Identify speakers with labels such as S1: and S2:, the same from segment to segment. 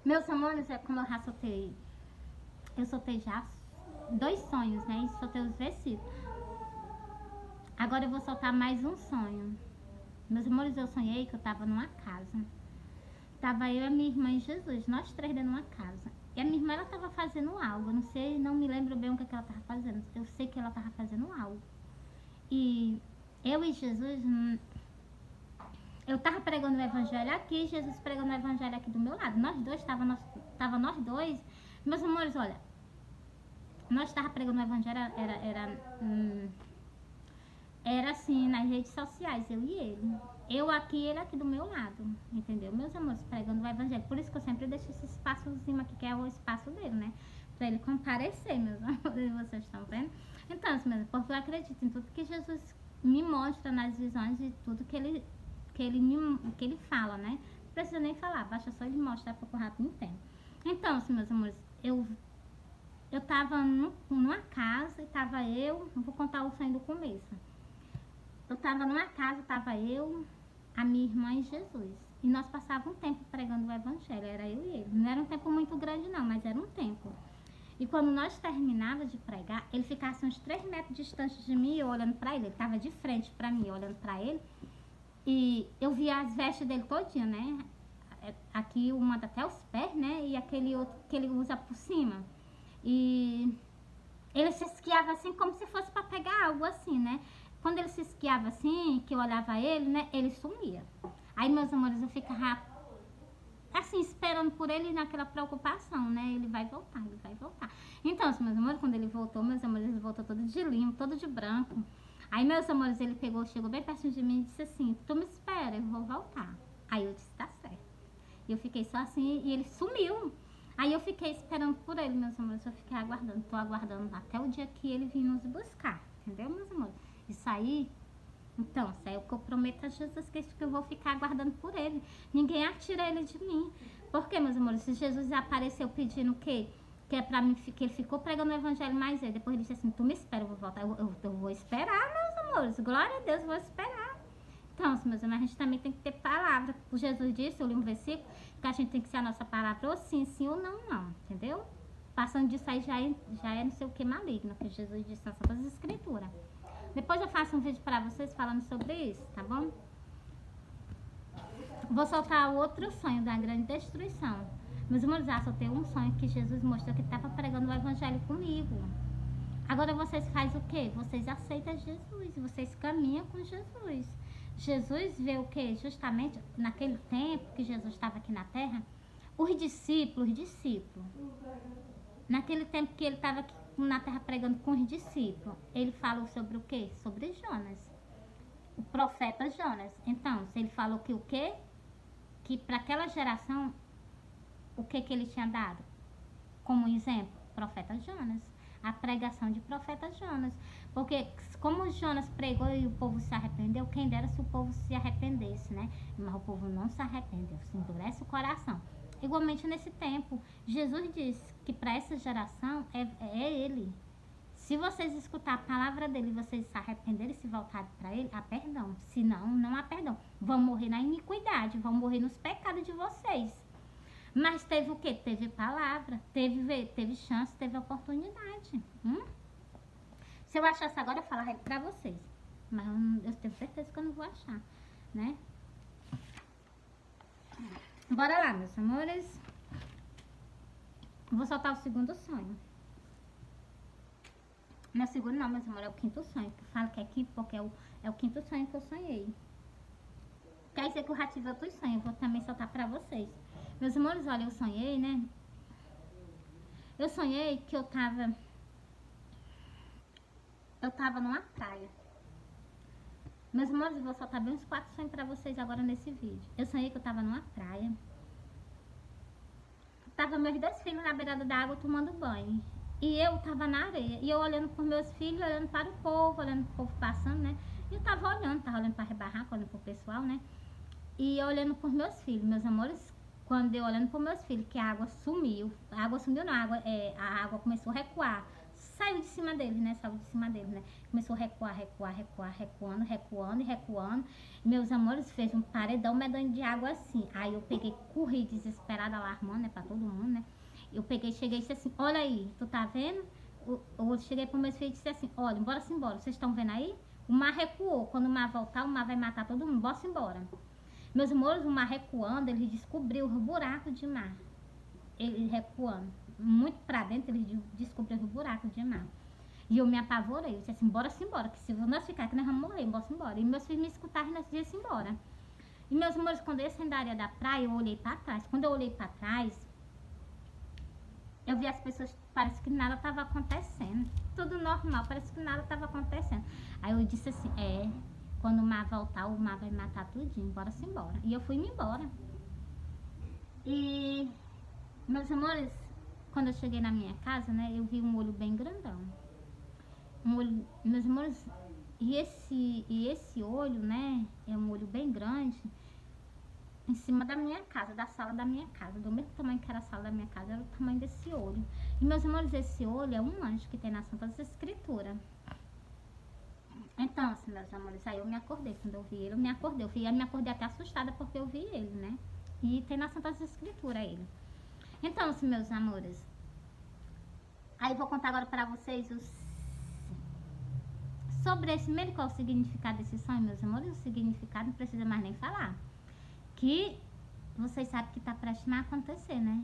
S1: Meus amores, é como eu já soltei. Eu soltei já 2 sonhos, né? E soltei os versículos. Agora eu vou soltar mais um sonho. Meus amores, eu sonhei que eu tava numa casa. Tava eu e a minha irmã e Jesus, nós três dentro de uma casa. E a minha irmã, ela tava fazendo algo. Eu não sei, não me lembro bem o que ela tava fazendo. Eu sei que ela tava fazendo algo. E eu e Jesus, eu tava pregando o evangelho aqui, Jesus pregando o evangelho aqui do meu lado. Nós dois, tava nós dois. Meus amores, olha, nós tava pregando o evangelho, era assim, nas redes sociais, eu e ele. Eu aqui, ele aqui do meu lado, entendeu? Meus amores, pregando o evangelho. Por isso que eu sempre deixo esse espaçozinho aqui, que é o espaço dele, né? Pra ele comparecer, meus amores, vocês estão vendo? Então, assim, porque eu acredito em tudo que Jesus me mostra nas visões e tudo que ele fala, né? Não precisa nem falar, basta só ele mostrar para o rato entender. Então, assim, meus amores, eu tava numa casa e tava eu vou contar o sonho do começo. Eu tava numa casa, tava eu, a minha irmã e Jesus. E nós passávamos um tempo pregando o evangelho, era eu e ele. Não era um tempo muito grande não, mas era um tempo. E quando nós terminávamos de pregar, ele ficasse uns 3 metros distante de mim, eu olhando pra ele. Ele tava de frente pra mim, olhando pra ele. E eu via as vestes dele todinha, né? Aqui uma até os pés, né? E aquele outro que ele usa por cima. E ele se esquiava assim como se fosse para pegar algo assim, né? Quando ele se esquiava assim, que eu olhava ele, né? Ele sumia. Aí, meus amores, eu ficava assim, esperando por ele naquela preocupação, né? Ele vai voltar, ele vai voltar. Então, assim, meus amores, quando ele voltou, meus amores, ele voltou todo de limpo, todo de branco. Aí, meus amores, ele chegou bem pertinho de mim e disse assim, tu me espera, eu vou voltar. Aí eu disse, tá certo. E eu fiquei só assim e ele sumiu. Aí eu fiquei esperando por ele, meus amores, eu fiquei aguardando, tô aguardando até o dia que ele vir nos buscar, entendeu, meus amores? Isso aí, então, isso aí é o que eu prometo a Jesus Cristo, que eu vou ficar aguardando por ele. Ninguém atira ele de mim. Por quê, meus amores? Se Jesus apareceu pedindo o quê? Que é pra mim, que ele ficou pregando o evangelho mais ele. Depois ele disse assim, tu me espera, eu vou voltar. Eu vou esperar, meus amores. Glória a Deus, eu vou esperar. Então, assim, meus amores, a gente também tem que ter palavra. O Jesus disse, eu li um versículo, que a gente tem que ser a nossa palavra ou sim, sim ou não, não. Entendeu? Passando disso aí já é não sei o que maligno, que Jesus disse nas Santas Escrituras. Depois eu faço um vídeo pra vocês falando sobre isso, tá bom? Vou soltar o outro sonho da grande destruição. Meus irmãos, já soltei um sonho que Jesus mostrou que estava pregando o evangelho comigo. Agora vocês fazem o quê? Vocês aceitam Jesus, vocês caminham com Jesus. Jesus vê o quê? Justamente naquele tempo que Jesus estava aqui na terra, os discípulos, naquele tempo que ele estava aqui na terra pregando com os discípulos, ele falou sobre o quê? Sobre Jonas, o profeta Jonas. Então, ele falou que o quê? Que para aquela geração, o que ele tinha dado? Como exemplo, profeta Jonas, a pregação de profeta Jonas. Porque como Jonas pregou e o povo se arrependeu, quem dera se o povo se arrependesse, né? Mas o povo não se arrependeu, se endurece o coração. Igualmente nesse tempo, Jesus disse que para essa geração é ele. Se vocês escutar a palavra dele e vocês se arrependerem e se voltarem para ele, há perdão. Se não, não há perdão. Vão morrer na iniquidade, vão morrer nos pecados de vocês. Mas teve o quê? Teve palavra, teve chance, teve oportunidade. Se eu achasse agora, eu falaria pra vocês. Mas eu tenho certeza que eu não vou achar, né? Bora lá, meus amores. Vou soltar o segundo sonho. Não é o segundo não, meus amores, é o quinto sonho. Eu falo que é quinto porque é o quinto sonho que eu sonhei. Quer dizer que eu já tive outros sonhos, eu vou também soltar pra vocês. Meus amores, olha, eu sonhei, né? Eu sonhei que eu tava numa praia. Meus amores, eu vou soltar bem uns 4 sonhos pra vocês agora nesse vídeo. Eu sonhei que eu tava numa praia. Tava meus 2 filhos na beirada da água tomando banho. E eu tava na areia. E eu olhando por meus filhos, olhando para o povo, olhando pro povo passando, né? E eu tava olhando pra rebarraca, olhando pro pessoal, né? E eu olhando por meus filhos, meus amores, quando eu olhando por meus filhos, que a água sumiu. A água sumiu não, a água começou a recuar. saiu de cima dele, né? Saiu de cima dele, né? Começou a recuar, recuando e recuando. Meus amores, fez um paredão medonho de água assim. Aí eu peguei, corri desesperada, alarmando, né? Pra todo mundo, né? Eu peguei, cheguei e disse assim, olha aí, tu tá vendo? Eu cheguei pro meus filhos e disse assim, olha, bora-se embora. Vocês estão vendo aí? O mar recuou. Quando o mar voltar, o mar vai matar todo mundo. Bora-se embora. Meus amores, o mar recuando, ele descobriu o buraco de mar. Ele recuando. Muito pra dentro, ele descobriu o buraco de mar. E eu me apavorei. Eu disse assim, bora-se embora. Que se nós ficar aqui, nós vamos morrer. Bora-se embora. E meus filhos me escutaram e nós disse embora. E meus amores, quando eu saí da área da praia, eu olhei pra trás. Quando eu olhei pra trás, eu vi as pessoas, parece que nada estava acontecendo. Tudo normal, parece que nada estava acontecendo. Aí eu disse assim, quando o mar voltar, o mar vai matar tudinho, bora-se embora. E eu fui-me embora. E, meus amores, quando eu cheguei na minha casa, né, eu vi um olho bem grandão. Um olho, meus amores, e esse olho, né, é um olho bem grande, em cima da minha casa, da sala da minha casa, do mesmo tamanho que era a sala da minha casa, era o tamanho desse olho. E meus amores, esse olho é um anjo que tem na Santa Escritura. Então, assim, meus amores, aí eu me acordei, quando eu vi ele, eu me acordei até assustada porque eu vi ele, né? E tem na Santa Escritura ele. Então, assim, meus amores, aí eu vou contar agora pra vocês sobre esse medo, qual é o significado desse sonho, meus amores. O significado não precisa mais nem falar. Que vocês sabem que está prestes a acontecer, né?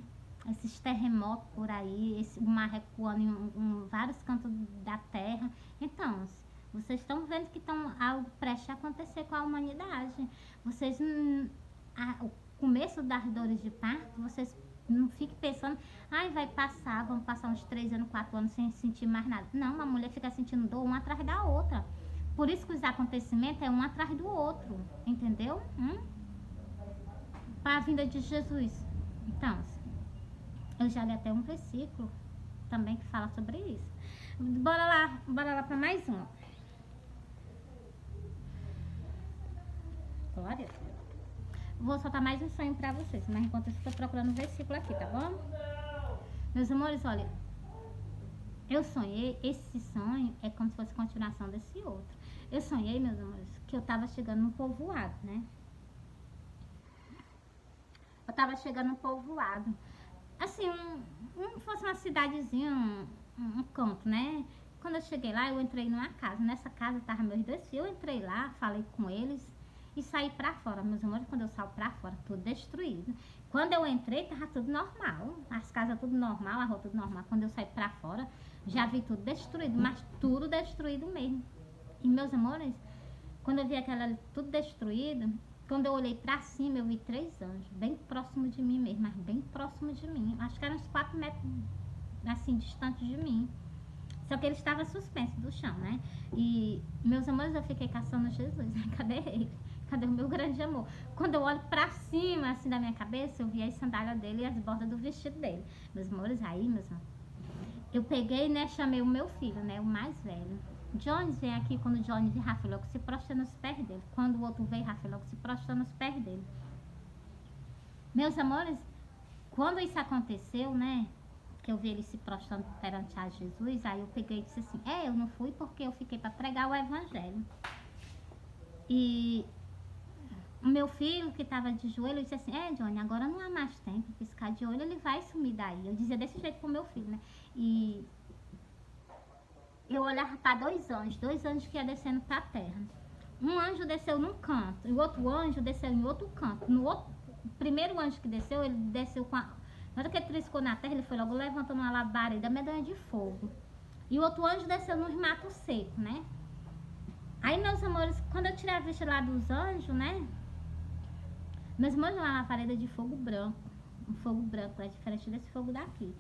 S1: Esses terremotos por aí, o mar recuando em vários cantos da terra. Então, vocês estão vendo que estão algo prestes a acontecer com a humanidade. Vocês, o começo das dores de parto, vocês não fiquem pensando, vai passar, vamos passar uns 3 anos, 4 anos sem sentir mais nada. Não, a mulher fica sentindo dor uma atrás da outra. Por isso que os acontecimentos é um atrás do outro, entendeu? Para a vinda de Jesus. Então, eu já li até um versículo também que fala sobre isso. Bora lá para mais um. Glória a Deus. Vou soltar mais um sonho para vocês, mas enquanto eu estou procurando um versículo aqui, tá bom? Meus amores, olha, eu sonhei, esse sonho é como se fosse continuação desse outro. Eu sonhei, meus amores, que eu estava chegando num povoado, né? Eu tava chegando num povoado, assim, fosse uma cidadezinha, um canto, né? Quando eu cheguei lá, eu entrei numa casa. Nessa casa tava meus 2 filhos. Eu entrei lá, falei com eles e saí pra fora. Meus amores, quando eu saio pra fora, tudo destruído. Quando eu entrei, tava tudo normal. As casas tudo normal, a rua tudo normal. Quando eu saí pra fora, já vi tudo destruído, mas tudo destruído mesmo. E meus amores, quando eu vi aquela tudo destruído, quando eu olhei pra cima, eu vi 3 anjos, bem próximo de mim mesmo, mas bem próximo de mim. Acho que eram uns 4 metros, assim, distante de mim. Só que ele estava suspenso do chão, né? E, meus amores, eu fiquei caçando Jesus. Cadê ele? Cadê o meu grande amor? Quando eu olho pra cima, assim, da minha cabeça, eu vi as sandálias dele e as bordas do vestido dele. Meus amores, aí, meus amores, eu peguei, né, chamei o meu filho, né, o mais velho. Jones vem aqui, quando o Jones vem, Rafa logo se prostra nos pés dele. Quando o outro veio, Rafa logo se prostra nos pés dele. Meus amores, quando isso aconteceu, né, que eu vi ele se prostrando perante a Jesus, aí eu peguei e disse assim, eu não fui porque eu fiquei para pregar o evangelho. E o meu filho, que estava de joelho, disse assim, Johnny, agora não há mais tempo, piscar de olho, ele vai sumir daí. Eu dizia desse jeito pro meu filho, né, e eu olhava para 2 anjos que ia descendo para a terra. Um anjo desceu num canto e o outro anjo desceu em outro canto. O primeiro anjo que desceu, ele desceu com a... Na hora que ele triscou na terra, ele foi logo levantando uma labareda medonha de fogo. E o outro anjo desceu nos matos secos, né? Aí, meus amores, quando eu tirei a vista lá dos anjos, né? Meus amores, uma labareda de fogo branco. Um fogo branco, é diferente desse fogo daqui.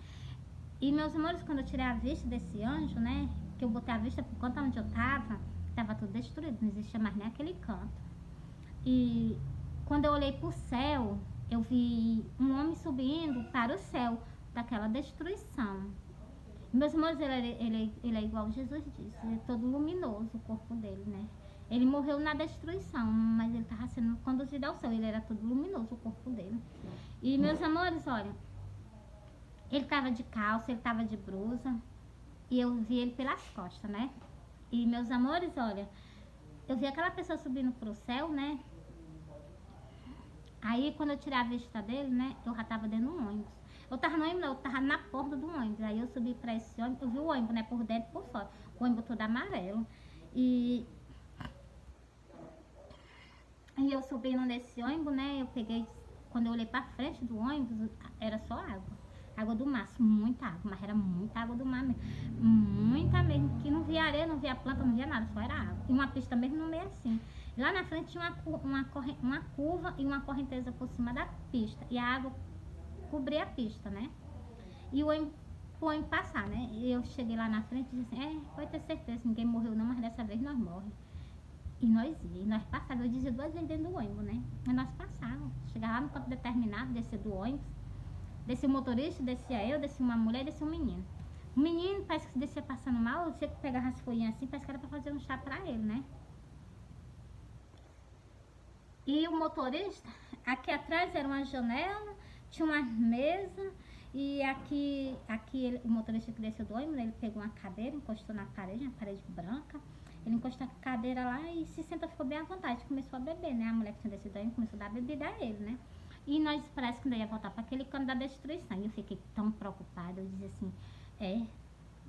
S1: E, meus amores, quando eu tirei a vista desse anjo, né? Que eu botei a vista por conta onde eu tava tudo destruído, não existia mais nem aquele canto. E quando eu olhei pro céu, eu vi um homem subindo para o céu daquela destruição. Meus irmãos, ele é igual Jesus disse, ele é todo luminoso o corpo dele, né? Ele morreu na destruição, mas ele estava sendo conduzido ao céu, ele era todo luminoso o corpo dele. E, meus amores, olha, ele estava de calça, ele estava de blusa. e eu vi ele pelas costas, né? E, meus amores, olha, eu vi aquela pessoa subindo pro céu, né? Aí, quando eu tirei a vista dele, né, eu já tava dentro do ônibus. Eu tava no ônibus, não, eu tava na porta do ônibus. Aí eu subi pra esse ônibus, eu vi o ônibus, né, por dentro e por fora. O ônibus todo amarelo. E, e eu subindo nesse ônibus, né, eu peguei, quando eu olhei pra frente do ônibus, era só água. Água do mar, muita água, mas era muita água do mar mesmo. Muita mesmo, que não via areia, não via planta, não via nada, só era água. E uma pista mesmo no meio assim. Lá na frente tinha uma curva e uma correnteza por cima da pista. E a água cobria a pista, né? E o ônibus passar, né? E eu cheguei lá na frente e disse assim, pode ter certeza, ninguém morreu não, mas dessa vez nós morremos. E nós passávamos, eu dizia 2 vezes dentro do ônibus, né? Mas nós passávamos. Chegava lá no ponto determinado, descia do ônibus, descia o motorista, descia eu, descia uma mulher e descia um menino. O menino parece que descia passando mal, eu sei que pegava as folhinhas assim, parece que era pra fazer um chá pra ele, né? E o motorista, aqui atrás era uma janela, tinha uma mesa, e aqui o motorista que desceu do ônibus, ele pegou uma cadeira, encostou na parede, uma parede branca. Ele encostou a cadeira lá e se sentou, ficou bem à vontade, começou a beber, né? A mulher que tinha descido do ônibus começou a dar bebida a ele, né? E nós parece que ainda ia voltar para aquele canto da destruição. E eu fiquei tão preocupada, eu disse assim,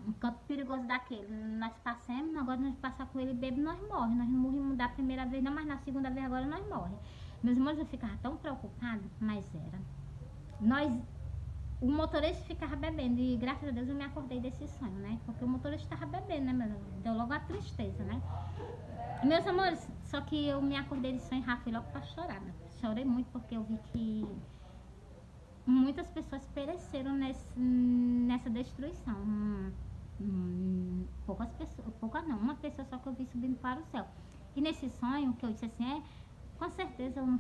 S1: um canto perigoso daquele. Nós passamos, agora nós passar com ele bebe, nós morremos. Nós não morrimos da primeira vez, não, mas na segunda vez agora nós morremos. Meus irmãos, eu ficava tão preocupada, mas era. O motorista ficava bebendo e graças a Deus eu me acordei desse sonho, né? Porque o motorista estava bebendo, né? Deu logo a tristeza, né? Meus amores, só que eu me acordei desse sonho e já fui logo pra chorar, né? Chorei muito porque eu vi que muitas pessoas pereceram nessa destruição. Poucas pessoas, poucas não, uma pessoa só que eu vi subindo para o céu. E nesse sonho que eu disse assim, com certeza eu não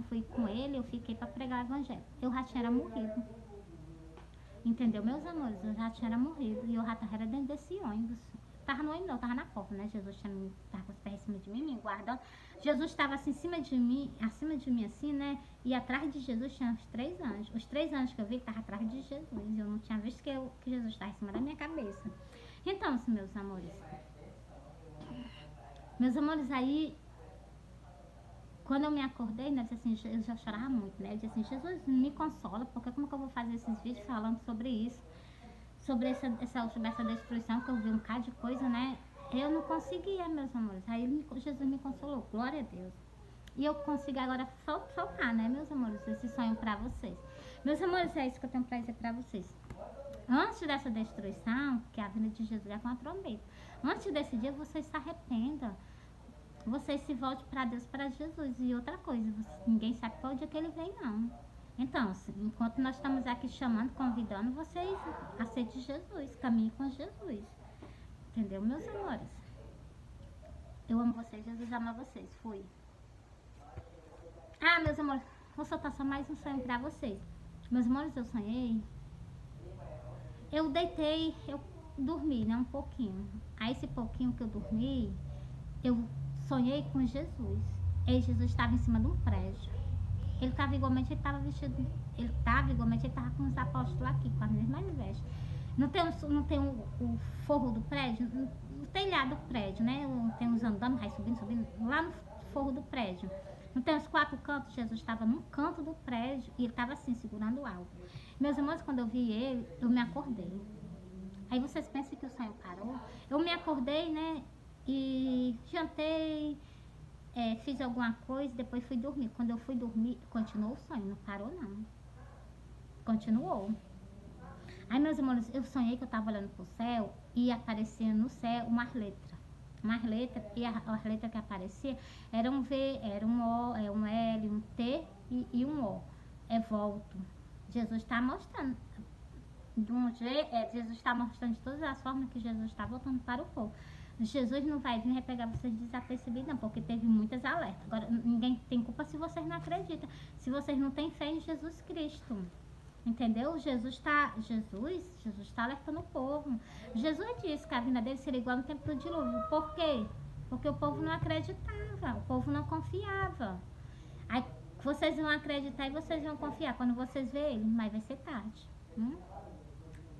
S1: fui com ele, eu fiquei para pregar o evangelho. Eu já tinha morrido. Entendeu, meus amores? Eu já tinha morrido e eu já estava dentro desse ônibus. Tava no ônibus não, tava na porta, né? Jesus estava com os pés em cima de mim, me guardando. Jesus estava assim, acima de mim assim, né? E atrás de Jesus tinha os 3 anjos. Os 3 anjos que eu vi estavam atrás de Jesus. Eu não tinha visto que Jesus estava em cima da minha cabeça. Então, meus amores, aí quando eu me acordei, né, assim, eu já chorava muito, né? Eu disse assim, Jesus, me consola, porque como que eu vou fazer esses vídeos falando sobre isso? Sobre essa destruição, que eu vi um bocado de coisa, né? Eu não conseguia, meus amores. Aí Jesus me consolou, glória a Deus. E eu consigo agora soltar, né, meus amores, esse sonho pra vocês. Meus amores, é isso que eu tenho pra dizer pra vocês. Antes dessa destruição, que a vinda de Jesus é com a trombeta, antes desse dia, vocês se arrependam. Vocês se voltem para Deus, para Jesus. E outra coisa, ninguém sabe qual dia que ele vem, não. Então, enquanto nós estamos aqui chamando, convidando, vocês aceitem Jesus, caminhem com Jesus. Entendeu, meus amores? Eu amo vocês, Jesus ama vocês. Fui. Meus amores, vou soltar só mais um sonho para vocês. Meus amores, eu sonhei. Eu deitei, eu dormi, né, um pouquinho. Aí esse pouquinho que eu dormi, eu sonhei com Jesus. E Jesus estava em cima de um prédio. Ele estava igualmente, ele estava vestido. Ele estava com os apóstolos aqui, com as mesmas vestes. Não tem o forro do prédio? O telhado do prédio, né? Tem uns andando, vai subindo. Lá no forro do prédio. Não tem os 4 cantos? Jesus estava num canto do prédio e ele estava assim, segurando algo. Meus irmãos, quando eu vi ele, eu me acordei. Aí vocês pensam que o sonho parou? Eu me acordei, né? E jantei, fiz alguma coisa, depois fui dormir. Quando eu fui dormir, continuou o sonho, não parou não. Continuou. Aí, meus amores, eu sonhei que eu estava olhando pro céu e aparecia no céu umas letras. E as letras que aparecia era um V, era um O, um L, um T e um O. Volto. Jesus está mostrando. Jesus está mostrando de todas as formas que Jesus está voltando para o povo. Jesus não vai vir pegar vocês desapercebidos, não, porque teve muitas alertas. Agora, ninguém tem culpa se vocês não acreditam, se vocês não têm fé em Jesus Cristo. Entendeu? Jesus está alertando o povo. Jesus disse que a vinda dele seria igual no tempo do dilúvio. Por quê? Porque o povo não acreditava, o povo não confiava. Aí vocês vão acreditar e vocês vão confiar. Quando vocês verem ele, mas vai ser tarde.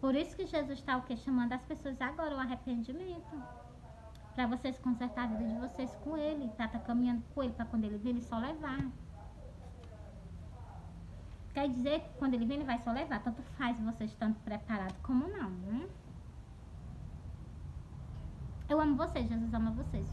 S1: Por isso que Jesus está o quê? Chamando as pessoas agora, o arrependimento. Para vocês consertar a vida de vocês com Ele. Tá caminhando com Ele, para quando Ele vir, Ele só levar. Quer dizer que quando Ele vir, Ele vai só levar. Tanto faz vocês estando preparados como não, né? Eu amo vocês, Jesus ama vocês.